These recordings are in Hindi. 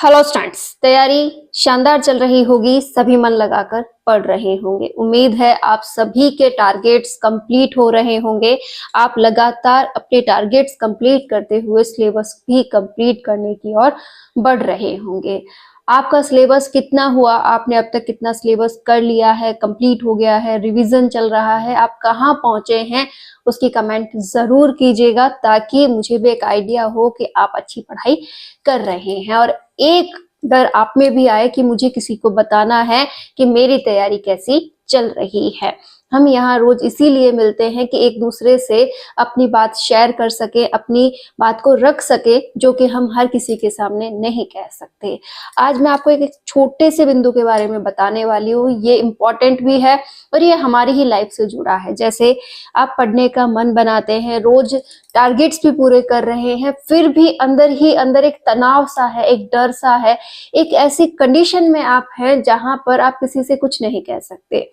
हेलो स्टूडेंट्स, तैयारी शानदार चल रही होगी। सभी मन लगाकर पढ़ रहे होंगे। उम्मीद है आप सभी के टारगेट्स कंप्लीट हो रहे होंगे। आप लगातार अपने टारगेट्स कंप्लीट करते हुए सिलेबस भी कंप्लीट करने की ओर बढ़ रहे होंगे। आपका सिलेबस कितना हुआ? आपने अब तक कितना सिलेबस कर लिया है, कंप्लीट हो गया है, रिवीजन चल रहा है, आप कहाँ पहुंचे हैं? उसकी कमेंट जरूर कीजिएगा ताकि मुझे भी एक आइडिया हो कि आप अच्छी पढ़ाई कर रहे हैं। और एक डर आप में भी आए कि मुझे किसी को बताना है कि मेरी तैयारी कैसी चल रही है। हम यहाँ रोज इसीलिए मिलते हैं कि एक दूसरे से अपनी बात शेयर कर सके, अपनी बात को रख सके, जो कि हम हर किसी के सामने नहीं कह सकते। आज मैं आपको एक छोटे से बिंदु के बारे में बताने वाली हूँ। ये इम्पोर्टेंट भी है और ये हमारी ही लाइफ से जुड़ा है। जैसे आप पढ़ने का मन बनाते हैं, रोज टारगेट्स भी पूरे कर रहे हैं, फिर भी अंदर ही अंदर एक तनाव सा है, एक डर सा है, एक ऐसी कंडीशन में आप हैं जहां पर आप किसी से कुछ नहीं कह सकते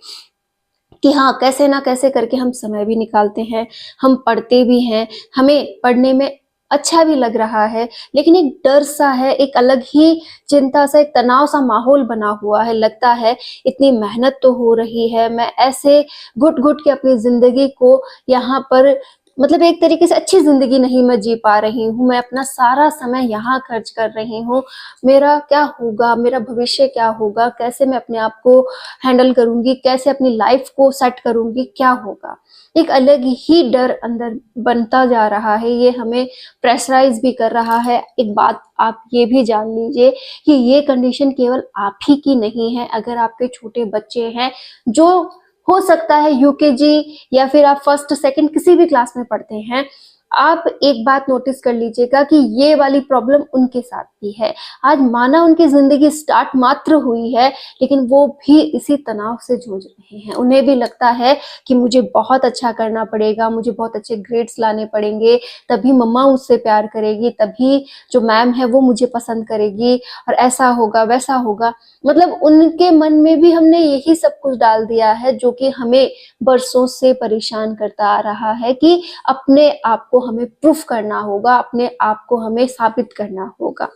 कि हाँ, कैसे ना कैसे करके हम समय भी निकालते हैं, हम पढ़ते भी हैं, हमें पढ़ने में अच्छा भी लग रहा है, लेकिन एक डर सा है, एक अलग ही चिंता सा, एक तनाव सा माहौल बना हुआ है। लगता है इतनी मेहनत तो हो रही है, मैं ऐसे घुट घुट के अपनी जिंदगी को यहाँ पर मतलब एक तरीके से अच्छी जिंदगी नहीं मैं जी पा रही हूँ, मैं अपना सारा समय यहाँ खर्च कर रही हूँ, मेरा क्या होगा, मेरा भविष्य क्या होगा, कैसे मैं अपने आप को हैंडल करूंगी, कैसे अपनी लाइफ को सेट करूंगी, क्या होगा। एक अलग ही डर अंदर बनता जा रहा है, ये हमें प्रेशराइज भी कर रहा है। एक बात आप ये भी जान लीजिए कि ये कंडीशन केवल आप ही की नहीं है। अगर आपके छोटे बच्चे हैं, जो हो सकता है यूकेजी या फिर आप फर्स्ट सेकंड किसी भी क्लास में पढ़ते हैं, आप एक बात नोटिस कर लीजिएगा कि ये वाली प्रॉब्लम उनके साथ भी है। आज माना उनकी जिंदगी स्टार्ट मात्र हुई है, लेकिन वो भी इसी तनाव से जूझ रहे हैं। उन्हें भी लगता है कि मुझे बहुत अच्छा करना पड़ेगा, मुझे बहुत अच्छे ग्रेड्स लाने पड़ेंगे, तभी मम्मा मुझसे प्यार करेगी, तभी जो मैम है वो मुझे पसंद करेगी, और ऐसा होगा वैसा होगा। मतलब उनके मन में भी हमने यही सब कुछ डाल दिया है, जो कि हमें बरसों से परेशान करता आ रहा है कि अपने आप को हमें प्रूफ करना होगा, अपने आप को हमें साबित करना होगा।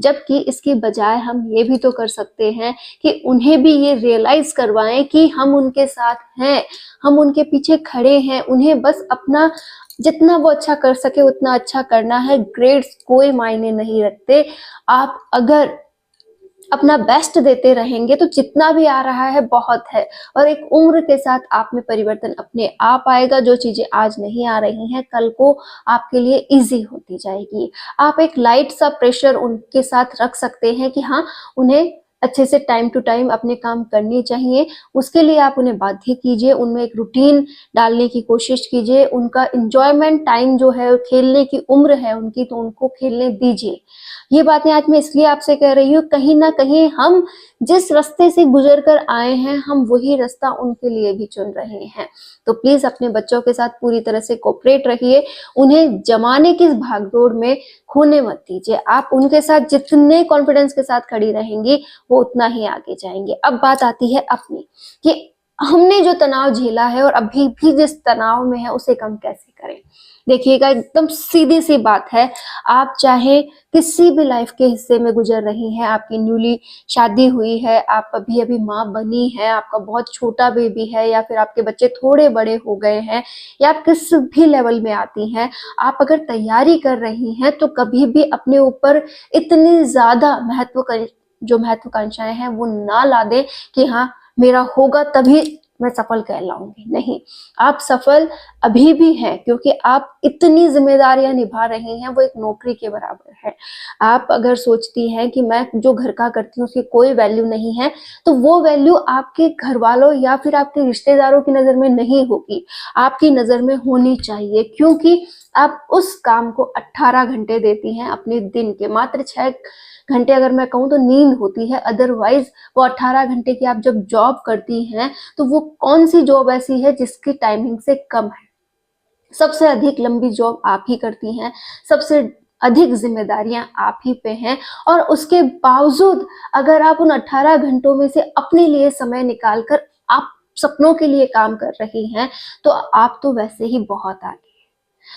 जबकि इसकी बजाय हम ये भी तो कर सकते हैं कि उन्हें भी ये रियलाइज करवाएं कि हम उनके साथ हैं, हम उनके पीछे खड़े हैं। उन्हें बस अपना जितना वो अच्छा कर सके उतना अच्छा करना है। ग्रेड्स कोई मायने नहीं रखते। आप अगर अपना बेस्ट देते रहेंगे तो जितना भी आ रहा है बहुत है, और एक उम्र के साथ आप में परिवर्तन अपने आप आएगा। जो चीजें आज नहीं आ रही हैं, कल को आपके लिए इजी होती जाएगी। आप एक लाइट सा प्रेशर उनके साथ रख सकते हैं कि हाँ, उन्हें अच्छे से टाइम टू टाइम अपने काम करने चाहिए। उसके लिए आप उन्हें बाध्य कीजिए, उनमें एक रूटीन डालने की कोशिश कीजिए। उनका इंजॉयमेंट टाइम जो है, खेलने की उम्र है उनकी, तो उनको खेलने दीजिए। ये बातें आज मैं इसलिए आपसे कह रही हूँ, कहीं ना कहीं हम जिस रास्ते से गुजर कर आए हैं, हम वही रास्ता उनके लिए भी चुन रहे हैं। तो प्लीज अपने बच्चों के साथ पूरी तरह से कोऑपरेट रहिए। उन्हें जमाने की इस भागदौड़ में खोने मत दीजिए। आप उनके साथ जितने कॉन्फिडेंस के साथ खड़ी रहेंगी, वो उतना ही आगे जाएंगे। अब बात आती है अपनी, कि हमने जो तनाव झेला है और अभी भी जिस तनाव में है, उसे कम कैसे करें। देखिएगा, एकदम सीधी सी बात है। आप चाहे किसी भी लाइफ के हिस्से में गुजर रही हैं, आपकी न्यूली शादी हुई है, आप अभी अभी माँ बनी है, आपका बहुत छोटा बेबी है, या फिर आपके बच्चे थोड़े बड़े हो गए हैं, या आप किस भी लेवल में आती हैं, आप अगर तैयारी कर रही हैं, तो कभी भी अपने ऊपर इतनी ज्यादा जो महत्वाकांक्षाएं हैं वो ना ला दें कि हाँ, मेरा होगा तभी मैं सफल कहलाऊंगी। नहीं, आप सफल अभी भी हैं, क्योंकि आप इतनी जिम्मेदारियां निभा रही हैं, वो एक नौकरी के बराबर है। आप अगर सोचती हैं कि मैं जो घर का करती हूँ उसकी कोई वैल्यू नहीं है, तो वो वैल्यू आपके घर वालों या फिर आपके रिश्तेदारों की नजर में नहीं होगी, आपकी नजर में होनी चाहिए। क्योंकि आप उस काम को 18 घंटे देती हैं अपने दिन के, मात्र 6 घंटे अगर मैं कहूँ तो नींद होती है, अदरवाइज वो 18 घंटे की आप जब जॉब करती हैं, तो वो कौन सी जॉब ऐसी है जिसकी टाइमिंग से कम है? सबसे अधिक लंबी जॉब आप ही करती हैं, सबसे अधिक जिम्मेदारियां आप ही पे हैं, और उसके बावजूद अगर आप उन 18 घंटों में से अपने लिए समय निकालकर आप सपनों के लिए काम कर रही हैं, तो आप तो वैसे ही बहुत आगे।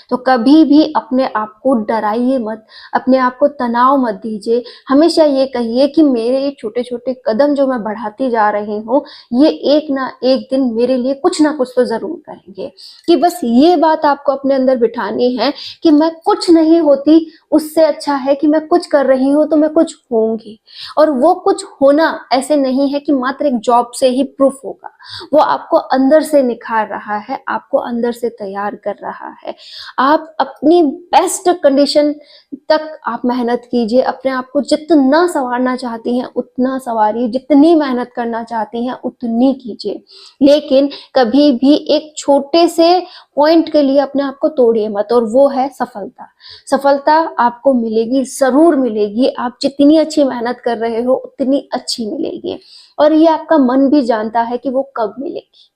तो कभी भी अपने आप को डराइए मत, अपने आप को तनाव मत दीजिए। हमेशा ये कहिए कि मेरे ये छोटे-छोटे कदम जो मैं बढ़ाती जा रही हूँ, ये एक ना एक दिन मेरे लिए कुछ ना कुछ तो ज़रूर करेंगे। कि बस ये बात आपको अपने अंदर बिठानी है कि मैं कुछ नहीं होती, उससे अच्छा है कि मैं कुछ कर रही हूँ तो मैं कुछ होंगी। और वो कुछ होना ऐसे नहीं है कि मात्र एक जॉब से ही प्रूफ होगा। वो आपको अंदर से निखार रहा है, आपको अंदर से तैयार कर रहा है। आप अपनी बेस्ट कंडीशन तक आप मेहनत कीजिए, अपने आप को जितना सँवारना चाहती हैं उतना सँवारिए, जितनी मेहनत करना चाहती हैं उतनी कीजिए। लेकिन कभी भी एक छोटे से पॉइंट के लिए अपने आप को तोड़िए मत, और वो है सफलता। सफलता आपको मिलेगी, ज़रूर मिलेगी। आप जितनी अच्छी मेहनत कर रहे हो उतनी अच्छी मिलेगी, और ये आपका मन भी जानता है कि वो कब मिलेगी।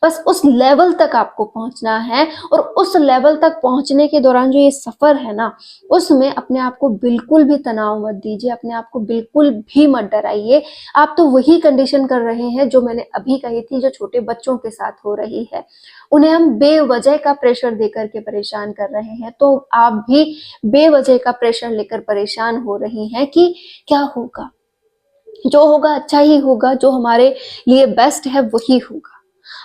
बस उस लेवल तक आपको पहुंचना है, और उस लेवल तक पहुंचने के दौरान जो ये सफर है ना, उसमें अपने आप को बिल्कुल भी तनाव मत दीजिए, अपने आप को बिल्कुल भी मत डराइए। आप तो वही कंडीशन कर रहे हैं जो मैंने अभी कही थी, जो छोटे बच्चों के साथ हो रही है। उन्हें हम बेवजह का प्रेशर देकर के परेशान कर रहे हैं, तो आप भी बेवजह का प्रेशर लेकर परेशान हो रही हैं कि क्या होगा। जो होगा अच्छा ही होगा, जो हमारे लिए बेस्ट है वही होगा।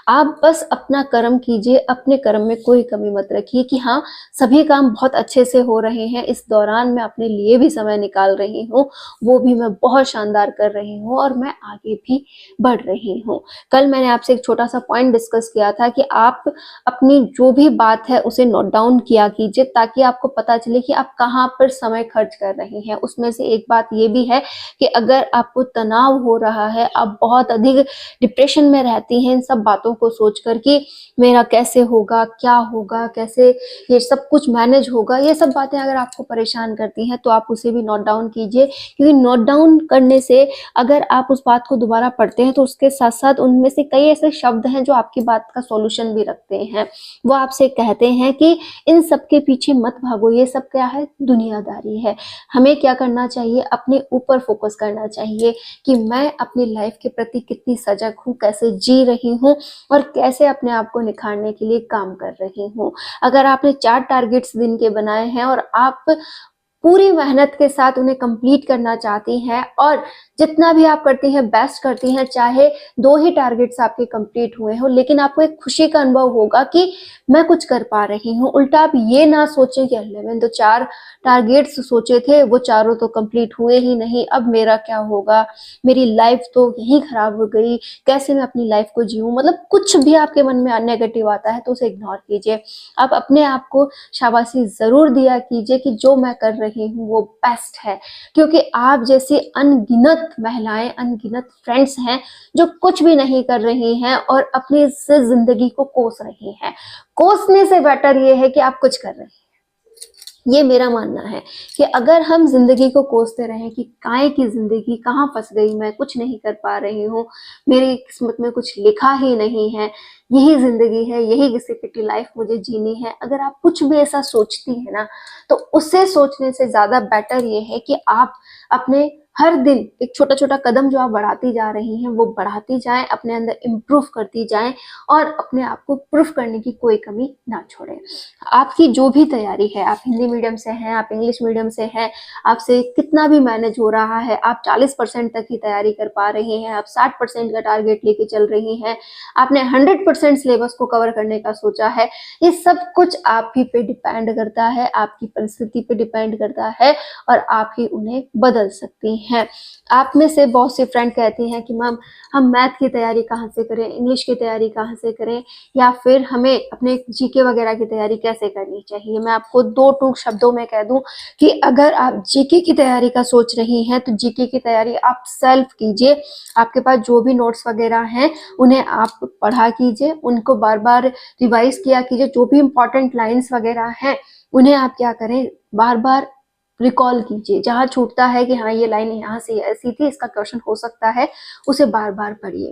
आप बस अपना कर्म कीजिए, अपने कर्म में कोई कमी मत रखिए कि हाँ, सभी काम बहुत अच्छे से हो रहे हैं, इस दौरान मैं अपने लिए भी समय निकाल रही हूँ, वो भी मैं बहुत शानदार कर रही हूँ, और मैं आगे भी बढ़ रही हूँ। कल मैंने आपसे एक छोटा-सा पॉइंट डिस्कस किया था कि आप अपनी जो भी बात है उसे नोट डाउन किया कीजिए, ताकि आपको पता चले कि आप कहाँ पर समय खर्च कर रही हैं। उसमें से एक बात ये भी है कि अगर आपको तनाव हो रहा है, आप बहुत अधिक डिप्रेशन में रहती हैं इन सब बातों को सोचकर कि मेरा कैसे होगा, क्या होगा, कैसे ये सब कुछ मैनेज होगा, ये सब बातें अगर आपको परेशान करती हैं तो आप उसे भी नोट डाउन कीजिए। क्योंकि नोट डाउन करने से अगर आप उस बात को दोबारा पढ़ते हैं तो उसके साथ साथ उनमें से कई ऐसे शब्द हैं जो आपकी बात का सॉल्यूशन भी रखते हैं। वो आपसे कहते हैं कि इन सब के पीछे मत भागो, ये सब क्या है, दुनियादारी है। हमें क्या करना चाहिए, अपने ऊपर फोकस करना चाहिए कि मैं अपनी लाइफ के प्रति कितनी सजग हूँ, कैसे जी रही हूँ, और कैसे अपने आप को निखारने के लिए काम कर रही हूँ। अगर आपने 4 टारगेट्स दिन के बनाए हैं और आप पूरी मेहनत के साथ उन्हें कंप्लीट करना चाहती हैं, और जितना भी आप करती हैं बेस्ट करती हैं, चाहे 2 ही टारगेट्स आपके कंप्लीट हुए हो, लेकिन आपको एक खुशी का अनुभव होगा कि मैं कुछ कर पा रही हूँ। उल्टा आप ये ना सोचें कि अल्ले मैंने तो 4 टारगेट्स सोचे थे, वो चारों तो कंप्लीट हुए ही नहीं, अब मेरा क्या होगा, मेरी लाइफ तो यहीं खराब हो गई, कैसे मैं अपनी लाइफ को जीऊँ। मतलब कुछ भी आपके मन में नेगेटिव आता है तो उसे इग्नोर कीजिए। आप अपने आप को शाबाशी ज़रूर दिया कीजिए कि जो मैं कर रही हूँ वो बेस्ट है, क्योंकि आप जैसी अनगिनत महिलाएं, अनगिनत फ्रेंड्स हैं जो कुछ भी नहीं कर रही हैं और अपनी इस जिंदगी को कोस रही हैं। कोसने से बेटर ये है कि आप कुछ कर रहे हैं। ये मेरा मानना है कि अगर हम जिंदगी को कोसते रहें कि काहे की जिंदगी, कहाँ फंस गई मैं, कुछ नहीं कर पा रही हूँ, मेरी किस्मत में कुछ लिखा ही नहीं है, यही जिंदगी है, यही घिसी-पिटी लाइफ मुझे जीनी है, अगर आप कुछ भी ऐसा सोचती है ना, तो उसे सोचने से ज्यादा बेटर ये है कि आप अपने हर दिन एक छोटा-छोटा कदम जो आप बढ़ाती जा रही हैं वो बढ़ाती जाएं, अपने अंदर इम्प्रूव करती जाएं, और अपने आप को प्रूफ करने की कोई कमी ना छोड़ें। आपकी जो भी तैयारी है, आप हिंदी मीडियम से हैं, आप इंग्लिश मीडियम से हैं, आपसे कितना भी मैनेज हो रहा है, आप 40% तक ही तैयारी कर पा रही हैं, आप 60% का टारगेट लेके चल रही हैं, आपने 100% सिलेबस को कवर करने का सोचा है, ये सब कुछ आप ही पे डिपेंड करता है, आपकी परिस्थिति पे डिपेंड करता है, और आप ही उन्हें बदल सकती हैं। आप में से बहुत सी फ्रेंड कहती हैं कि मैम हम मैथ की तैयारी कहाँ से करें, इंग्लिश की तैयारी कहाँ से करें, या फिर हमें अपने जीके वगैरह की तैयारी कैसे करनी चाहिए। मैं आपको 2 टूक शब्दों में कह दूं कि अगर आप जीके की तैयारी का सोच रही हैं तो जीके की तैयारी आप सेल्फ कीजिए। आपके पास जो भी नोट्स वगैरह हैं उन्हें आप पढ़ा कीजिए, उनको बार बार रिवाइज किया कीजिए। जो भी इंपॉर्टेंट लाइन्स वगैरह हैं उन्हें आप क्या करें, बार बार रिकॉल कीजिए। जहाँ छूटता है कि हाँ ये लाइन यहाँ से ऐसी थी, इसका क्वेश्चन हो सकता है, उसे बार बार पढ़िए।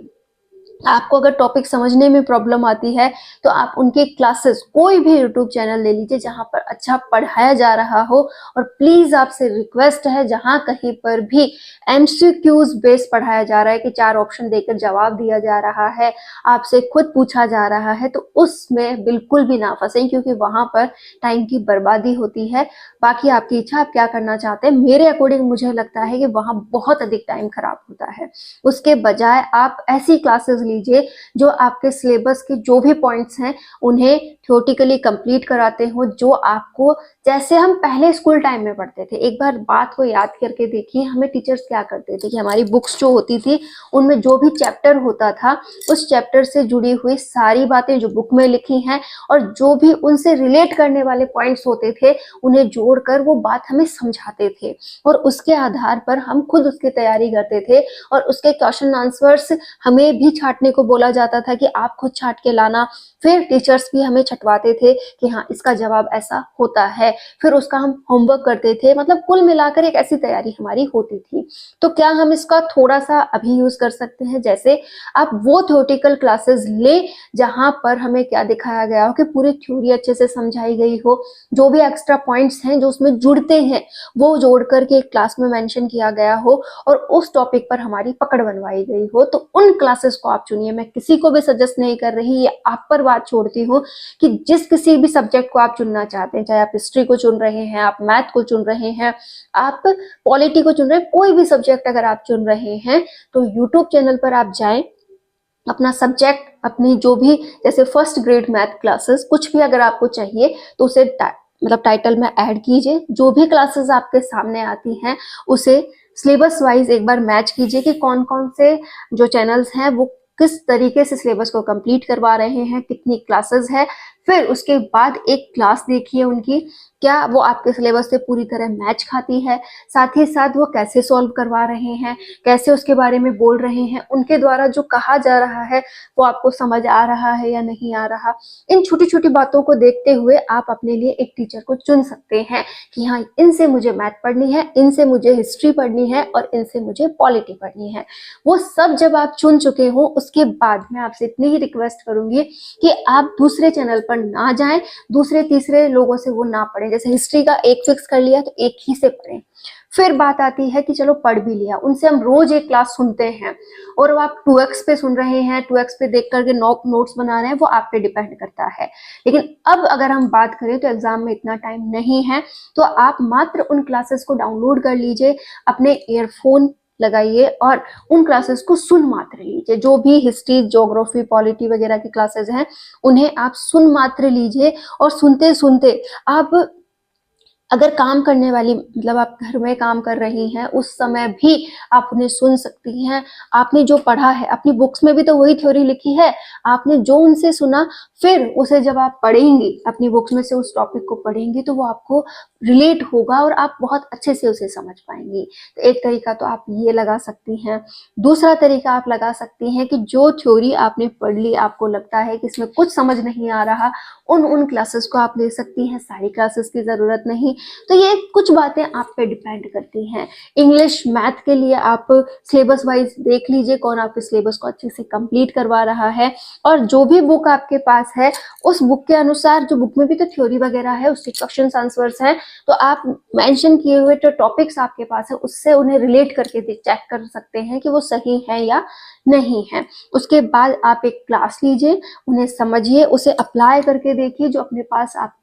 आपको अगर टॉपिक समझने में प्रॉब्लम आती है तो आप उनके क्लासेस कोई भी यूट्यूब चैनल ले लीजिए जहां पर अच्छा पढ़ाया जा रहा हो। और प्लीज आपसे रिक्वेस्ट है, जहां कहीं पर भी एमसीक्यूज बेस पढ़ाया जा रहा है कि 4 ऑप्शन देकर जवाब दिया जा रहा है, आपसे खुद पूछा जा रहा है, तो उसमें बिल्कुल भी ना फंसे, क्योंकि वहां पर टाइम की बर्बादी होती है। बाकी आपकी इच्छा, आप क्या करना चाहते हैं। मेरे अकॉर्डिंग मुझे लगता है कि वहां बहुत अधिक टाइम खराब होता है। उसके बजाय आप ऐसी क्लासेस लीजिए जो आपके सिलेबस के जो भी पॉइंट्स हैं उन्हें थ्योरेटिकली कंप्लीट कराते हो, जो आपको, जैसे हम पहले स्कूल टाइम में पढ़ते थे। एक बार बात को याद करके देखिए, हमें टीचर्स क्या करते थे कि हमारी बुक्स जो होती थी उनमें जो भी चैप्टर होता था उस चैप्टर से जुड़ी हुई सारी बातें जो बुक में लिखी हैं और जो भी उनसे रिलेट करने वाले पॉइंट्स होते थे उन्हें जोड़कर वो बात हमें समझाते थे, और उसके आधार पर हम खुद उसकी तैयारी करते थे। और उसके क्वेश्चन आंसर्स हमें भी छांटने को बोला जाता था कि आप खुद छांट के लाना। फिर टीचर्स भी हमें छटवाते थे कि हाँ इसका जवाब ऐसा होता है, फिर उसका हम होमवर्क करते थे। मतलब कुल मिलाकर एक ऐसी तैयारी हमारी होती थी। तो क्या हम इसका थोड़ा सा अभी यूज कर सकते हैं, जैसे आप वो थ्योरेटिकल क्लासेस ले जहां पर हमें क्या दिखाया गया हो कि पूरी थ्योरी अच्छे से समझाई गई हो, जो भी एक्स्ट्रा पॉइंट्स हैं जो उसमें जुड़ते हैं वो जोड़ करके एक क्लास में मेंशन किया गया हो और उस टॉपिक पर हमारी पकड़ बनवाई गई हो, तो उन क्लासेस को आप चुनिए। मैं किसी को भी सजेस्ट नहीं कर रही, ये आप पर बात छोड़ती हूँ कि जिस किसी भी सब्जेक्ट को आप चुनना चाहते हैं, चाहे आप हिस्ट्री को चुन रहे हैं, आप मैथ को चुन रहे हैं, आप पॉलिटी को चुन रहे हैं, कोई भी सब्जेक्ट अगर आप चुन रहे हैं तो यूट्यूब चैनल पर आप जाएं, अपना सब्जेक्ट, अपनी जो भी, जैसे फर्स्ट ग्रेड मैथ क्लासेस कुछ भी अगर आपको चाहिए तो उसे मतलब टाइटल में ऐड कीजिए। जो भी क्लासेस आपके सामने आती हैं उसे सिलेबस वाइज एक बार मैच कीजिए कि कौन कौन से जो चैनल्स हैं वो किस तरीके से सिलेबस को कंप्लीट करवा रहे हैं, कितनी क्लासेस है। फिर उसके बाद एक क्लास देखिए उनकी, क्या वो आपके सिलेबस से पूरी तरह मैच खाती है, साथ ही साथ वो कैसे सॉल्व करवा रहे हैं, कैसे उसके बारे में बोल रहे हैं, उनके द्वारा जो कहा जा रहा है वो आपको समझ आ रहा है या नहीं आ रहा। इन छोटी छोटी बातों को देखते हुए आप अपने लिए एक टीचर को चुन सकते हैं कि हाँ इनसे मुझे मैथ पढ़नी है, इनसे मुझे हिस्ट्री पढ़नी है और इनसे मुझे पॉलिटी पढ़नी है। वो सब जब आप चुन चुके हो उसके बाद मैं आपसे इतनी ही रिक्वेस्ट करूंगी कि आप दूसरे चैनल पर ना जाएं, दूसरे तीसरे लोगों से वो ना पढ़ें। जैसे हिस्ट्री का एक फिक्स कर लिया तो एक ही से पढ़ें। फिर बात आती है कि चलो पढ़ भी लिया, उनसे हम रोज एक क्लास सुनते हैं और वो आप 2x पे सुन रहे हैं, 2x पे देख करके नोट्स बना रहे हैं, वो आप पे डिपेंड करता है। लेकिन अब अगर हम बात करें तो एग्जाम में इतना टाइम नहीं है, तो आप मात्र उन क्लासेस को डाउनलोड कर लीजिए, अपने ईयरफोन लगाइए और उन क्लासेस को सुन मात्र लीजिए। जो भी हिस्ट्री, ज्योग्राफी, पॉलिटी वगैरह की क्लासेस हैं उन्हें आप सुन मात्र लीजिए। और सुनते सुनते आप अगर काम करने वाली, मतलब आप घर में काम कर रही हैं उस समय भी आप उन्हें सुन सकती हैं। आपने जो पढ़ा है, अपनी बुक्स में भी तो वही थ्योरी लिखी है, आपने जो उनसे सुना फिर उसे जब आप पढ़ेंगी, अपनी बुक्स में से उस टॉपिक को पढ़ेंगी तो वो आपको रिलेट होगा और आप बहुत अच्छे से उसे समझ पाएंगी। तो एक तरीका तो आप ये लगा सकती हैं। दूसरा तरीका आप लगा सकती हैं कि जो थ्योरी आपने पढ़ ली, आपको लगता है कि इसमें कुछ समझ नहीं आ रहा, उन क्लासेस को आप ले सकती हैं, सारी क्लासेस की जरूरत नहीं। तो ये कुछ बातें आप पे डिपेंड करती हैं। इंग्लिश, मैथ के लिए आप सिलेबस वाइज देख लीजिए कौन आपके सिलेबस को अच्छे से कंप्लीट करवा रहा है, और जो भी बुक आपके पास है उस बुक के अनुसार, जो बुक में भी तो थ्योरी वगैरह है उसके क्वेश्चन आंसर्स हैं, तो आप मेंशन किए हुए जो टॉपिक्स आपके पास है उससे उन्हें रिलेट करके चेक कर सकते हैं कि वो सही है या नहीं है। उसके बाद आप एक क्लास लीजिए, उन्हें समझिए, उसे अप्लाई करके देखिए, जो अपने पास आप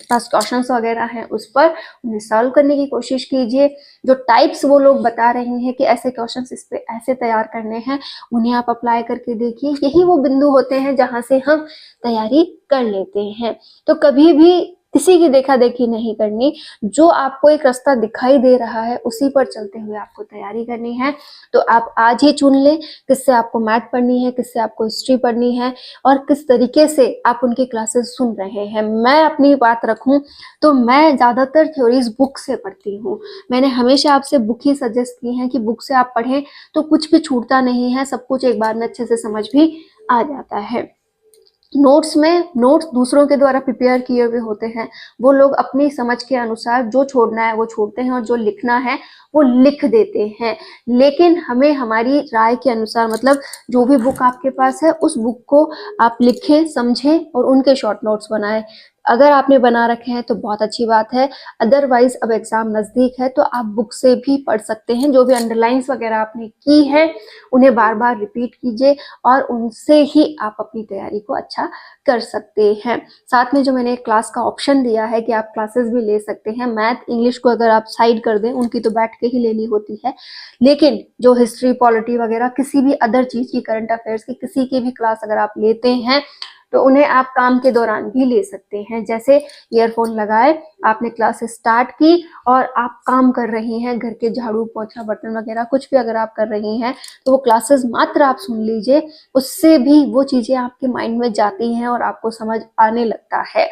पास क्वेश्चंस वगैरह हैं उस पर उन्हें सॉल्व करने की कोशिश कीजिए। जो टाइप्स वो लोग बता रहे हैं कि ऐसे क्वेश्चंस इस पे ऐसे तैयार करने हैं, उन्हें आप अप्लाई करके देखिए। यही वो बिंदु होते हैं जहां से हम तैयारी कर लेते हैं। तो कभी भी किसी की देखा देखी नहीं करनी, जो आपको एक रास्ता दिखाई दे रहा है उसी पर चलते हुए आपको तैयारी करनी है। तो आप आज ही चुन लें किससे आपको मैथ पढ़नी है, किससे आपको हिस्ट्री पढ़नी है और किस तरीके से आप उनकी क्लासेस सुन रहे हैं। मैं अपनी बात रखूं तो मैं ज्यादातर थ्योरीज बुक से पढ़ती हूँ। मैंने हमेशा आपसे बुक ही सजेस्ट की है कि बुक से आप पढ़ें तो कुछ भी छूटता नहीं है, सब कुछ एक बार में अच्छे से समझ भी आ जाता है। नोट्स दूसरों के द्वारा प्रिपेयर किए हुए होते हैं, वो लोग अपनी समझ के अनुसार जो छोड़ना है वो छोड़ते हैं और जो लिखना है वो लिख देते हैं। लेकिन हमें हमारी राय के अनुसार, मतलब जो भी बुक आपके पास है उस बुक को आप लिखें, समझें और उनके शॉर्ट नोट्स बनाएं। अगर आपने बना रखे हैं तो बहुत अच्छी बात है, अदरवाइज अब एग्जाम नजदीक है तो आप बुक से भी पढ़ सकते हैं। जो भी अंडरलाइंस वगैरह आपने की है उन्हें बार बार रिपीट कीजिए और उनसे ही आप अपनी तैयारी को अच्छा कर सकते हैं। साथ में जो मैंने क्लास का ऑप्शन दिया है कि आप क्लासेस भी ले सकते हैं। मैथ इंग्लिश को अगर आप साइड कर दें, उनकी तो बैठ के ही लेनी होती है, लेकिन जो हिस्ट्री पॉलिटी वगैरह किसी भी अदर चीज की, करंट अफेयर्स की किसी की भी क्लास अगर आप लेते हैं तो उन्हें आप काम के दौरान भी ले सकते हैं। जैसे ईयरफोन लगाए, आपने क्लास स्टार्ट की और आप काम कर रही हैं, घर के झाड़ू पोछा बर्तन वगैरह कुछ भी अगर आप कर रही हैं तो वो क्लासेस मात्र आप सुन लीजिए, उससे भी वो चीजें आपके माइंड में जाती हैं और आपको समझ आने लगता है।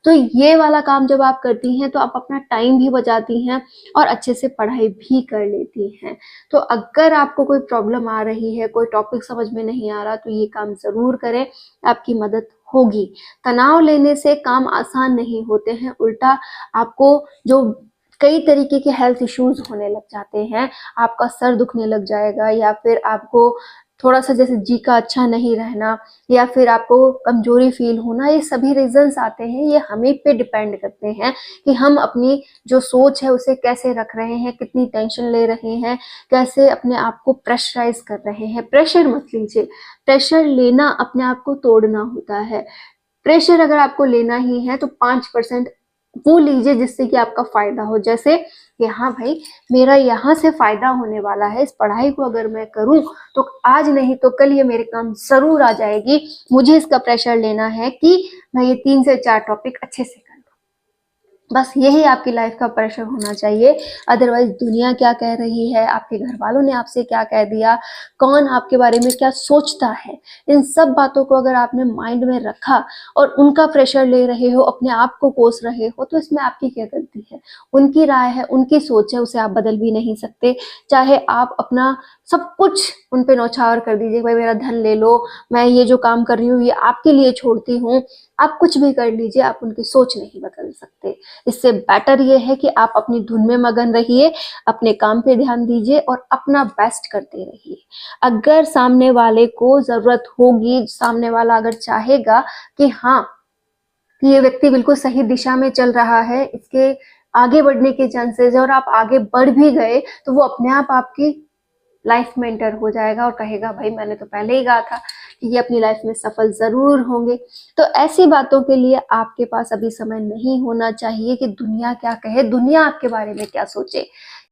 तो ये वाला काम जब आप करती हैं तो आप अपना टाइम भी बचाती हैं और अच्छे से पढ़ाई भी कर लेती हैं। तो अगर आपको कोई प्रॉब्लम आ रही है, कोई टॉपिक समझ में नहीं आ रहा, तो ये काम जरूर करें, आपकी मदद होगी। तनाव लेने से काम आसान नहीं होते हैं, उल्टा आपको जो कई तरीके के हेल्थ इश्यूज होने लग जाते हैं, आपका सर दुखने लग जाएगा, या फिर आपको थोड़ा सा जैसे जी का अच्छा नहीं रहना, या फिर आपको कमजोरी फील होना, ये सभी रीजंस आते हैं। ये हमें पे डिपेंड करते हैं कि हम अपनी जो सोच है उसे कैसे रख रहे हैं, कितनी टेंशन ले रहे हैं, कैसे अपने आप को प्रेशराइज कर रहे हैं। प्रेशर मत लीजिए, प्रेशर लेना अपने आप को तोड़ना होता है। प्रेशर अगर आपको लेना ही है तो 5% वो लीजिए जिससे कि आपका फायदा हो। जैसे कि हाँ भाई, मेरा यहाँ से फायदा होने वाला है, इस पढ़ाई को अगर मैं करूं तो आज नहीं तो कल ये मेरे काम जरूर आ जाएगी। मुझे इसका प्रेशर लेना है कि मैं ये 3 से 4 टॉपिक अच्छे से कर लूं। बस यही आपकी लाइफ का प्रेशर होना चाहिए। अदरवाइज दुनिया क्या कह रही है, आपके घर वालों ने आपसे क्या कह दिया, कौन आपके बारे में क्या सोचता है, इन सब बातों को अगर आपने माइंड में रखा और उनका प्रेशर ले रहे हो, अपने आप को कोस रहे हो, तो इसमें आपकी क्या गलती है। उनकी राय है, उनकी सोच है, उसे आप बदल भी नहीं सकते। चाहे आप अपना सब कुछ उन पे न्यौछावर कर दीजिए, भाई मेरा धन ले लो, मैं ये जो काम कर रही हूँ ये आपके लिए छोड़ती हूँ, आप कुछ भी कर लीजिए, आप उनकी सोच नहीं बदल सकते। इससे बेटर ये है कि आप अपनी धुन में मगन रहिए, अपने काम पे ध्यान दीजिए और अपना बेस्ट करते रहिए। अगर सामने वाले को जरूरत होगी, सामने वाला अगर चाहेगा कि हाँ, कि ये व्यक्ति बिल्कुल सही दिशा में चल रहा है, इसके आगे बढ़ने के चांसेस है और आप आगे बढ़ भी गए, तो वो अपने आप आपकी लाइफ में एंटर हो जाएगा और कहेगा भाई मैंने तो पहले ही कहा था कि ये अपनी लाइफ में सफल जरूर होंगे। तो ऐसी बातों के लिए आपके पास अभी समय नहीं होना चाहिए कि दुनिया क्या कहे, दुनिया आपके बारे में क्या सोचे।